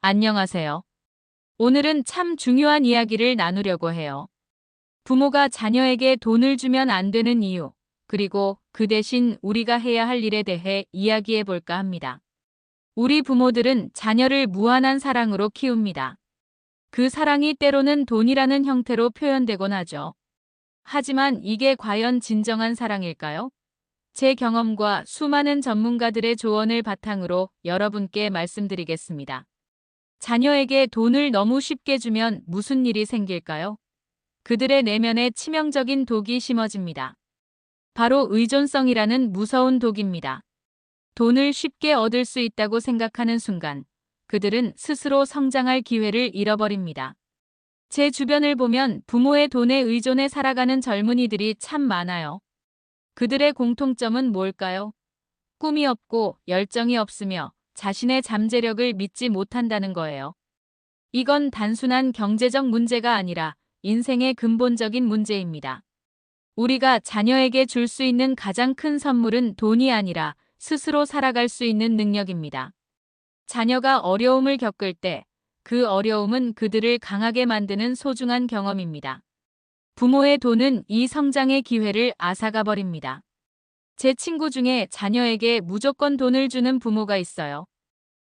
안녕하세요. 오늘은 참 중요한 이야기를 나누려고 해요. 부모가 자녀에게 돈을 주면 안 되는 이유, 그리고 그 대신 우리가 해야 할 일에 대해 이야기해 볼까 합니다. 우리 부모들은 자녀를 무한한 사랑으로 키웁니다. 그 사랑이 때로는 돈이라는 형태로 표현되곤 하죠. 하지만 이게 과연 진정한 사랑일까요? 제 경험과 수많은 전문가들의 조언을 바탕으로 여러분께 말씀드리겠습니다. 자녀에게 돈을 너무 쉽게 주면 무슨 일이 생길까요? 그들의 내면에 치명적인 독이 심어집니다. 바로 의존성이라는 무서운 독입니다. 돈을 쉽게 얻을 수 있다고 생각하는 순간 그들은 스스로 성장할 기회를 잃어버립니다. 제 주변을 보면 부모의 돈에 의존해 살아가는 젊은이들이 참 많아요. 그들의 공통점은 뭘까요? 꿈이 없고 열정이 없으며 자신의 잠재력을 믿지 못한다는 거예요. 이건 단순한 경제적 문제가 아니라 인생의 근본적인 문제입니다. 우리가 자녀에게 줄 수 있는 가장 큰 선물은 돈이 아니라 스스로 살아갈 수 있는 능력입니다. 자녀가 어려움을 겪을 때 그 어려움은 그들을 강하게 만드는 소중한 경험입니다. 부모의 돈은 이 성장의 기회를 앗아가 버립니다. 제 친구 중에 자녀에게 무조건 돈을 주는 부모가 있어요.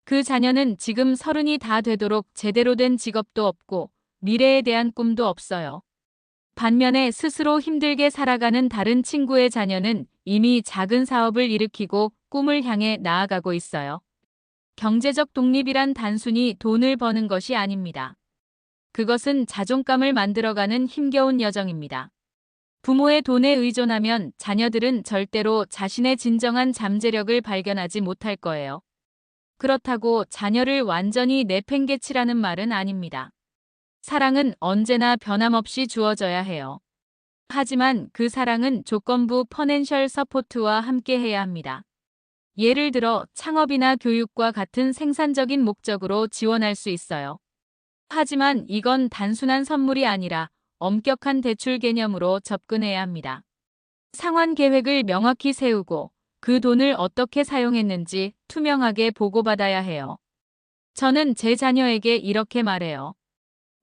그 자녀는 지금 30이 다 되도록 제대로 된 직업도 없고 미래에 대한 꿈도 없어요. 반면에 스스로 힘들게 살아가는 다른 친구의 자녀는 이미 작은 사업을 일으키고 꿈을 향해 나아가고 있어요. 경제적 독립이란 단순히 돈을 버는 것이 아닙니다. 그것은 자존감을 만들어가는 힘겨운 여정입니다. 부모의 돈에 의존하면 자녀들은 절대로 자신의 진정한 잠재력을 발견하지 못할 거예요. 그렇다고 자녀를 완전히 내팽개치라는 말은 아닙니다. 사랑은 언제나 변함없이 주어져야 해요. 하지만 그 사랑은 조건부 퍼넨셜 서포트와 함께 해야 합니다. 예를 들어 창업이나 교육과 같은 생산적인 목적으로 지원할 수 있어요. 하지만 이건 단순한 선물이 아니라 엄격한 대출 개념으로 접근해야 합니다. 상환 계획을 명확히 세우고 그 돈을 어떻게 사용했는지 투명하게 보고받아야 해요. 저는 제 자녀에게 이렇게 말해요.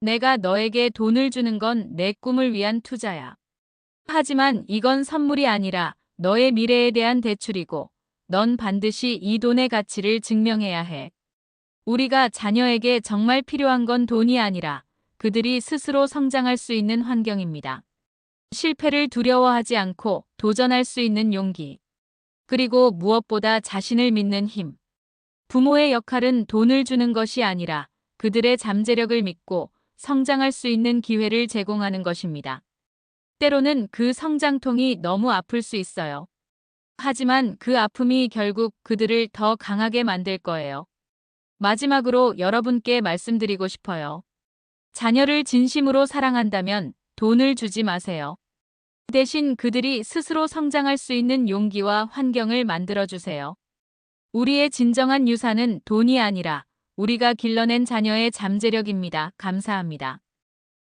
내가 너에게 돈을 주는 건 내 꿈을 위한 투자야. 하지만 이건 선물이 아니라 너의 미래에 대한 대출이고 넌 반드시 이 돈의 가치를 증명해야 해. 우리가 자녀에게 정말 필요한 건 돈이 아니라 그들이 스스로 성장할 수 있는 환경입니다. 실패를 두려워하지 않고 도전할 수 있는 용기. 그리고 무엇보다 자신을 믿는 힘. 부모의 역할은 돈을 주는 것이 아니라 그들의 잠재력을 믿고 성장할 수 있는 기회를 제공하는 것입니다. 때로는 그 성장통이 너무 아플 수 있어요. 하지만 그 아픔이 결국 그들을 더 강하게 만들 거예요. 마지막으로 여러분께 말씀드리고 싶어요. 자녀를 진심으로 사랑한다면 돈을 주지 마세요. 대신 그들이 스스로 성장할 수 있는 용기와 환경을 만들어주세요. 우리의 진정한 유산은 돈이 아니라 우리가 길러낸 자녀의 잠재력입니다. 감사합니다.